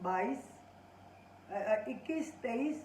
22, 21, 23,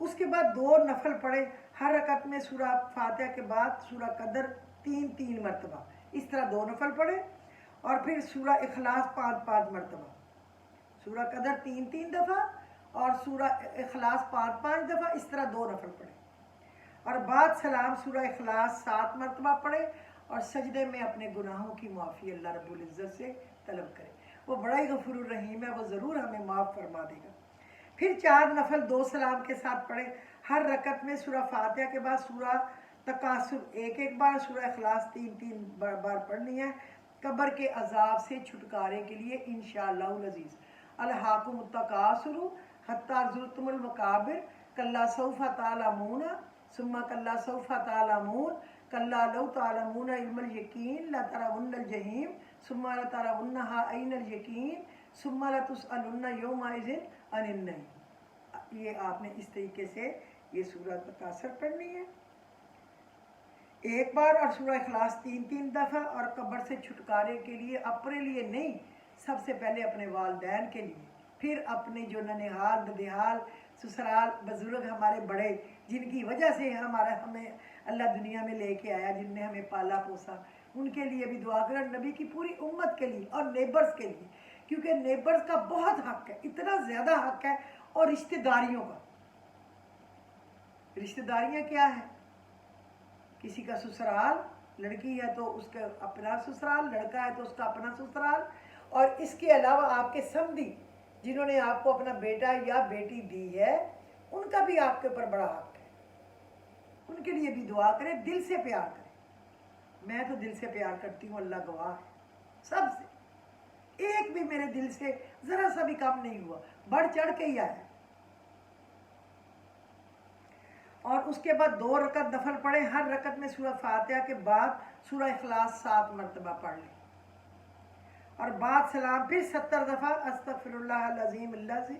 اس کے بعد 2 نفل پڑھے، ہر رکعت میں سورہ فاتحہ کے بعد سورہ قدر 3 مرتبہ، اس طرح 2 نفل پڑھے، اور پھر سورہ اخلاص 5 مرتبہ، سورہ قدر 3 دفعہ اور سورہ اخلاص 5 دفعہ، اس طرح 2 نفل پڑھے، اور بعد سلام سورہ اخلاص 7 مرتبہ پڑھے، اور سجدے میں اپنے گناہوں کی معافی اللہ رب العزت سے طلب کرے۔ وہ بڑا ہی غفور الرحیم ہے، وہ ضرور ہمیں معاف فرما دے گا۔ پھر 4 نفل 2 سلام کے ساتھ پڑھے، ہر رکعت میں سورہ فاتحہ کے بعد سورہ تکاثر 1 بار، سورہ اخلاص 3 بار پڑھنی ہے، قبر کے عذاب سے چھٹکارے کے لیے انشاءاللہ العزیز۔ الہاکم التکاثر حتی زرتم المقابر کلا سوف تعلمون ثم کلا سوف تعلمون کلا لو تعلمون علم الیقین لترون الجحیم ثم لترونها عین الیقین ثم لتسألن یومئذ عن النعیم۔ یہ آپ نے اس طریقے سے یہ سورہ تکاثر پڑھنی ہے 1 بار، اور سورہ اخلاص 3 دفعہ، اور قبر سے چھٹکارے کے لیے اپنے لیے نہیں، سب سے پہلے اپنے والدین کے لیے، پھر اپنے جو ننہال ددیال سسرال بزرگ ہمارے بڑے جن کی وجہ سے ہمیں اللہ دنیا میں لے کے آیا، جن نے ہمیں پالا پوسا، ان کے لیے بھی دعا کریں، نبی کی پوری امت کے لیے، اور نیبرز کے لیے، کیونکہ نیبرز کا بہت حق ہے، اتنا زیادہ حق ہے، اور رشتہ داریوں کا۔ رشتہ داریاں کیا ہیں؟ کسی کا سسرال، لڑکی ہے تو اس کا اپنا سسرال، لڑکا ہے تو اس کا اپنا سسرال، اور اس کے علاوہ آپ کے سمدھی جنہوں نے آپ کو اپنا بیٹا یا بیٹی دی ہے، ان کا بھی آپ کے اوپر بڑا حق ہے، ان کے لیے بھی دعا کریں، دل سے پیار کریں۔ میں تو دل سے پیار کرتی ہوں، اللہ گواہ ہے، سب سے، ایک بھی میرے دل سے ذرا سا بھی کم نہیں ہوا، بڑھ چڑھ کے ہی آیا۔ اور اس کے بعد 2 رکعت نفل پڑھے، ہر رکعت میں سورہ فاتحہ کے بعد سورہ اخلاص 7 مرتبہ پڑھ لیں، اور بعد سلام پھر 70 دفعہ استغفر اللہ العظیم الذی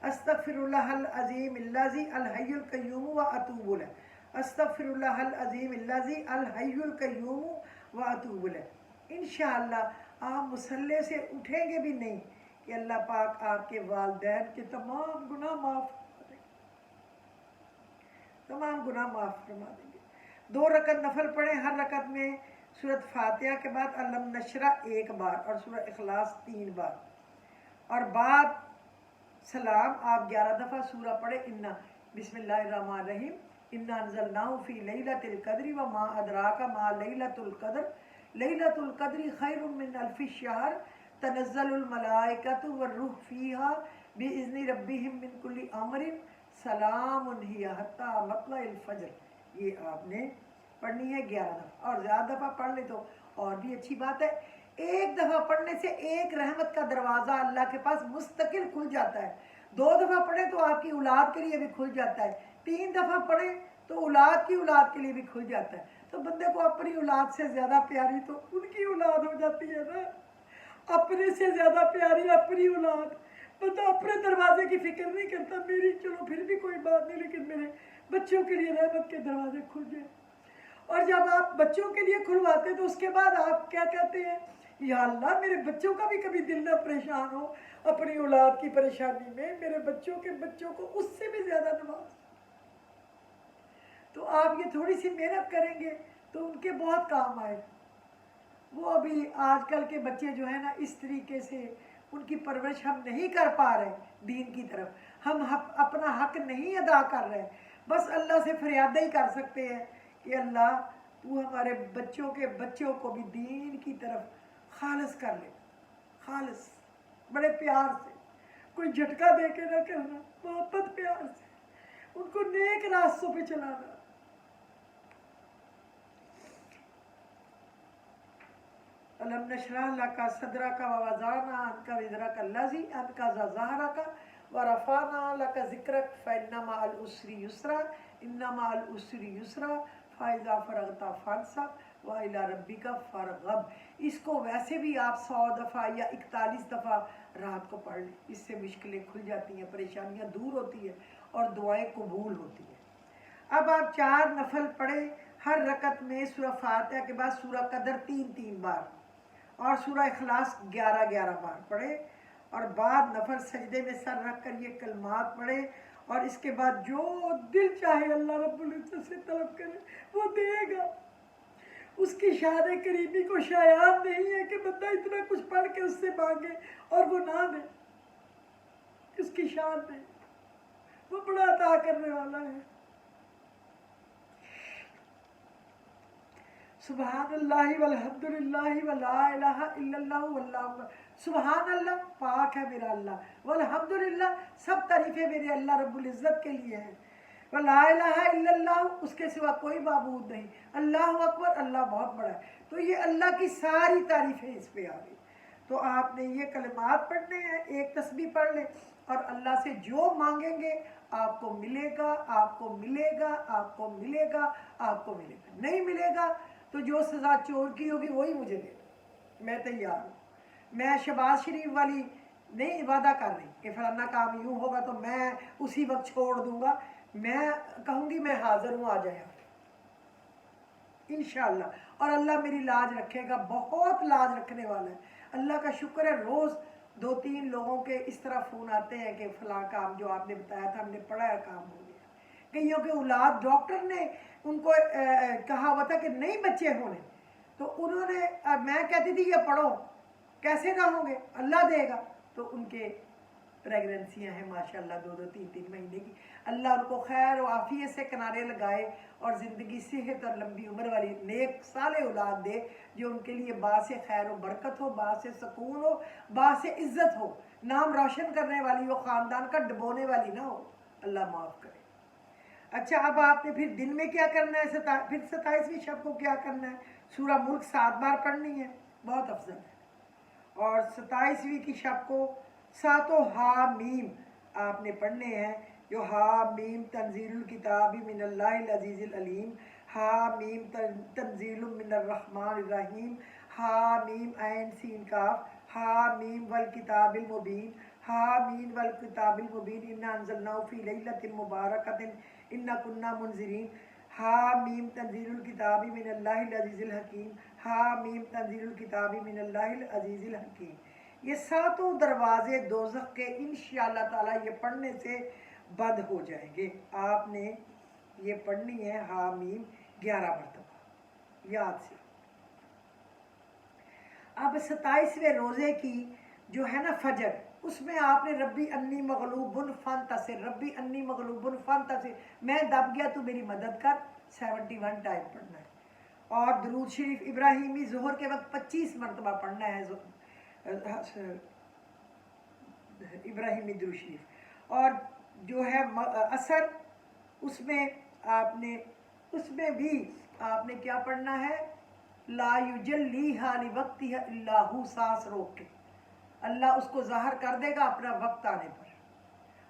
استغفر اللہ العظیم الذی الحی القیوم و اتوب الیہ، استغفر اللہ العظیم الذی الحی القیوم و اتوب الیہ۔ انشاءاللہ آپ مصلی سے اٹھیں گے بھی نہیں کہ اللہ پاک آپ کے والدین کے تمام گناہ معاف فرما دیں گے، تمام گناہ معاف فرما دیں گے۔ 2 رکعت نفل پڑھیں، ہر رکعت میں سورۃ فاتحہ کے بعد علم نشرہ 1 بار اور سورہ اخلاص 3 بار، اور بعد سلام آپ 11 دفعہ سورہ پڑھیں، انا بسم اللہ الرحمن الرحیم، انا انزلناہ فی لیلۃ القدر وما ادراک ما لیلۃ القدر، لیلۃ القدر خیر من الف شہر، تنزل الملائکۃ والروح فیہا باذن ربہم من کل امر، سلام ہی حتی مطلع الفجر۔ یہ آپ نے پڑھنی ہے 11 دفعہ، اور زیادہ دفعہ پڑھ لے تو اور بھی اچھی بات ہے۔ 1 دفعہ پڑھنے سے 1 رحمت کا دروازہ اللہ کے پاس مستقل کھل جاتا ہے، 2 دفعہ پڑھیں تو آپ کی اولاد کے لیے بھی کھل جاتا ہے، 3 دفعہ پڑھیں تو اولاد کی اولاد کے لیے بھی کھل جاتا ہے۔ تو بندے کو اپنی اولاد سے زیادہ پیاری تو ان کی اولاد ہو جاتی ہے نا، اپنے سے زیادہ پیاری اپنی اولاد۔ بندہ اپنے دروازے کی فکر نہیں کرتا، میری چلو پھر بھی کوئی بات نہیں، لیکن میرے بچوں کے لیے رحمت کے دروازے کھل جائیں۔ اور جب آپ بچوں کے لیے کھلواتے تو اس کے بعد آپ کیا کہتے ہیں؟ یا اللہ میرے بچوں کا بھی کبھی دل نہ پریشان ہو اپنی اولاد کی پریشانی میں، میرے بچوں کے بچوں کو اس سے بھی زیادہ نواز۔ تو آپ یہ تھوڑی سی محنت کریں گے تو ان کے بہت کام آئے گا۔ وہ ابھی آج کل کے بچے جو ہیں نا، اس طریقے سے ان کی پرورش ہم نہیں کر پا رہے، دین کی طرف ہم اپنا حق نہیں ادا کر رہے، بس اللہ سے فریادیں ہی کر سکتے ہیں کہ اللہ تو ہمارے بچوں کے بچوں کو بھی دین کی طرف خالص کر لے، خالص بڑے پیار سے، کوئی جھٹکا دے کے نہ کرنا، محبت پیار سے ان کو نیک راستوں پہ چلانا۔ الم نشرح لک صدرک ووضعنا عنک وزرک الذی انقض ظہرک ورفعنا لک ذکرک فإن مع العسر یسرا ان مع العسر یسرا فإذا فرغت فانصب وإلی ربک فارغب۔ اس کو ویسے بھی آپ 100 دفعہ یا 41 دفعہ رات کو پڑھ لیں، اس سے مشکلیں کھل جاتی ہیں، پریشانیاں دور ہوتی ہیں اور دعائیں قبول ہوتی ہیں۔ اب آپ 4 نفل پڑھیں، ہر رکعت میں سورہ فاتحہ کے بعد سورہ قدر 3 بار اور سورہ اخلاص 11 بار پڑھے، اور بعد نفل سجدے میں سر رکھ کر یہ کلمات پڑھے، اور اس کے بعد جو دل چاہے اللہ رب العزت سے طلب کرے وہ دے گا۔ اس کی شان کریمی کو شایان نہیں ہے کہ بندہ اتنا کچھ پڑھ کے اس سے مانگے اور وہ نہ دے، اس کی شان نہیں، وہ بڑا عطا کرنے والا ہے۔ سبحان اللہ والحمدللہ ولا الہ الا اللہ واللہ اکبر۔ سبحان اللہ پاک ہے میرا اللہ، والحمدللہ سب تعریفیں میرے اللہ رب العزت کے لیے ہیں، ولا الہ الا اللہ اس کے سوا کوئی معبود نہیں، اللہ اکبر اللہ بہت بڑا ہے۔ تو یہ اللہ کی ساری تعریفیں اس پہ آ گئی۔ تو آپ نے یہ کلمات پڑھنے ہیں، ایک تسبیح پڑھ لیں اور اللہ سے جو مانگیں گے آپ کو ملے گا، آپ کو ملے گا، آپ کو ملے گا، آپ کو ملے گا۔ نہیں ملے گا تو جو سزا چور کی ہوگی وہی مجھے دے دو، میں تیار ہوں۔ میں شہباز شریف والی نہیں وعدہ کر رہی کہ فلانا کام یوں ہوگا تو میں اسی وقت چھوڑ دوں گا، میں کہوں گی میں حاضر ہوں، آ جائیں انشاءاللہ۔ اور اللہ میری لاج رکھے گا، بہت لاج رکھنے والا ہے۔ اللہ کا شکر ہے روز 2-3 لوگوں کے اس طرح فون آتے ہیں کہ فلاں کام جو آپ نے بتایا تھا ہم نے پڑھا ہے کام ہو گیا۔ کئیوں کے اولاد ڈاکٹر نے ان کو کہا ہوا تھا کہ نہیں بچے ہونے، تو انہوں نے میں کہتی تھی یہ پڑھو، کیسے نہ ہوں گے، اللہ دے گا۔ تو ان کے پریگننسیاں ہیں ماشاءاللہ 2-3 مہینے کی، اللہ ان کو خیر و عافیت سے کنارے لگائے اور زندگی صحت اور لمبی عمر والی نیک صالح اولاد دے جو ان کے لیے باعث خیر و برکت ہو، باعث سکون ہو، باعث عزت ہو، نام روشن کرنے والی ہو، خاندان کا ڈبونے والی نہ ہو، اللہ معاف کرے۔ اچھا اب آپ نے پھر دن میں کیا کرنا ہے، پھر 27ویں شب کو کیا کرنا ہے؟ سورہ ملک 7 بار پڑھنی ہے، بہت افضل ہے۔ اور 27ویں کی شب کو 7 حامیم آپ نے پڑھنے ہیں، جو حامیم تنزیل الکتاب من اللہ العزیز العلیم، حامیم تنزیل من الرحمن الرحیم، حامیم عین سین کاف، حامیم والکتاب المبین، حامیم والکتاب المبین انا انزلناہ فی لیلۃ مبارکۃ انا کنا منذرین، حامیم تنزیل الکتاب من اللہ العزیز الحکیم، حامیم تنزیل الکتاب من اللہ العزیز الحکیم۔ یہ 7 دروازے دوزخ کے انشاءاللہ تعالی یہ پڑھنے سے بند ہو جائیں گے۔ آپ نے یہ پڑھنی ہے حامیم 11 مرتبہ یاد سے۔ اب 27ویں روزے کی جو ہے نا فجر، اس میں آپ نے ربی انی مغلوب فانتصر، ربی انی مغلوب فانتصر، میں دب گیا تو میری مدد کر، 71 ٹائم پڑھنا ہے۔ اور درود شریف ابراہیمی ظہر کے وقت 25 مرتبہ پڑھنا ہے ابراہیمی درود شریف۔ اور جو ہے عصر اس میں بھی آپ نے کیا پڑھنا ہے؟ لا یجلیھا لوقتھا الا ہو، سانس روک کے اللہ اس کو ظاہر کر دے گا اپنا وقت آنے پر۔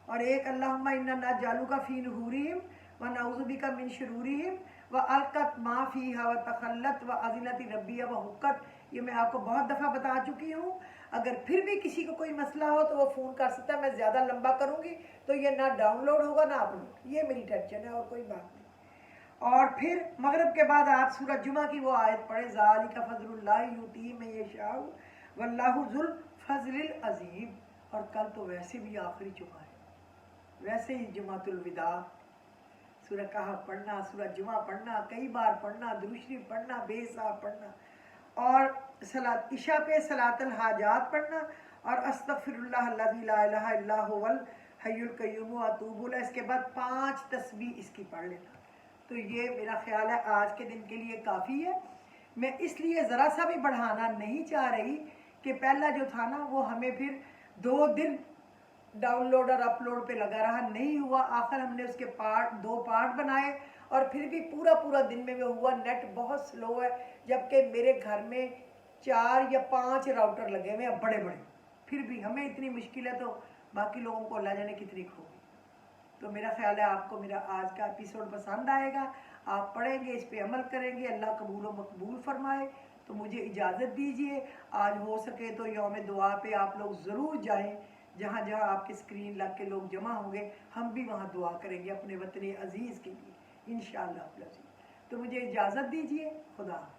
اور ایک اللہم انا نجعلک فی نحورہم ونعوذ بک من شرورہم والقت ما فیھا وتخلت واذنت ربی وحقت، یہ میں آپ کو بہت دفعہ بتا چکی ہوں۔ اگر پھر بھی کسی کو کوئی مسئلہ ہو تو وہ فون کر سکتا ہے، میں زیادہ لمبا کروں گی تو یہ نہ ڈاؤن لوڈ ہوگا نہ اپلوڈ، یہ میری ٹینشن ہے اور کوئی بات نہیں۔ اور پھر مغرب کے بعد آپ سورہ جمعہ کی وہ آیت پڑھیں، ذالک فضل اللہ یؤتیہ من یشاء واللہ ذو الفضل العظیم۔ اور کل تو ویسے بھی آخری جمعہ ہے، ویسے ہی جمعۃ الوداع، سورہ کہف پڑھنا، سورہ جمعہ پڑھنا، کئی بار پڑھنا، درود شریف پڑھنا، بے حساب پڑھنا، اور عشاء پہ صلاۃ الحاجات پڑھنا، اور استغفر اللہ الذی لا الہ الا هو الحی القیوم واتوب الیہ۔ اس کے بعد 5 تسبیح اس کی پڑھ لینا۔ تو یہ میرا خیال ہے آج کے دن کے لیے کافی ہے۔ میں اس لیے ذرا سا بھی بڑھانا نہیں چاہ رہی کہ پہلا جو تھا نا وہ ہمیں پھر 2 دن ڈاؤن لوڈ اور اپلوڈ پہ لگا رہا، نہیں ہوا۔ آخر ہم نے اس کے 2 پارٹ بنائے اور پھر بھی پورا دن میں وہ ہوا۔ نیٹ بہت سلو ہے، جبکہ میرے گھر میں 4 یا 5 راؤٹر لگے ہوئے ہیں بڑے بڑے، پھر بھی ہمیں اتنی مشکل ہے تو باقی لوگوں کو اللہ جانے کتنی کھو۔ تو میرا خیال ہے آپ کو میرا آج کا ایپیسوڈ پسند آئے گا، آپ پڑھیں گے، اس پہ عمل کریں گے، اللہ قبول و مقبول فرمائے۔ تو مجھے اجازت دیجیے، آج ہو سکے تو یوم دعا پہ آپ لوگ ضرور جائیں، جہاں جہاں آپ کے اسکرین لگ کے لوگ جمع ہوں گے، ہم بھی وہاں دعا کریں گے اپنے وطن عزیز کے لیے انشاءاللہ۔ تو مجھے اجازت دیجیے، خدا حافظ۔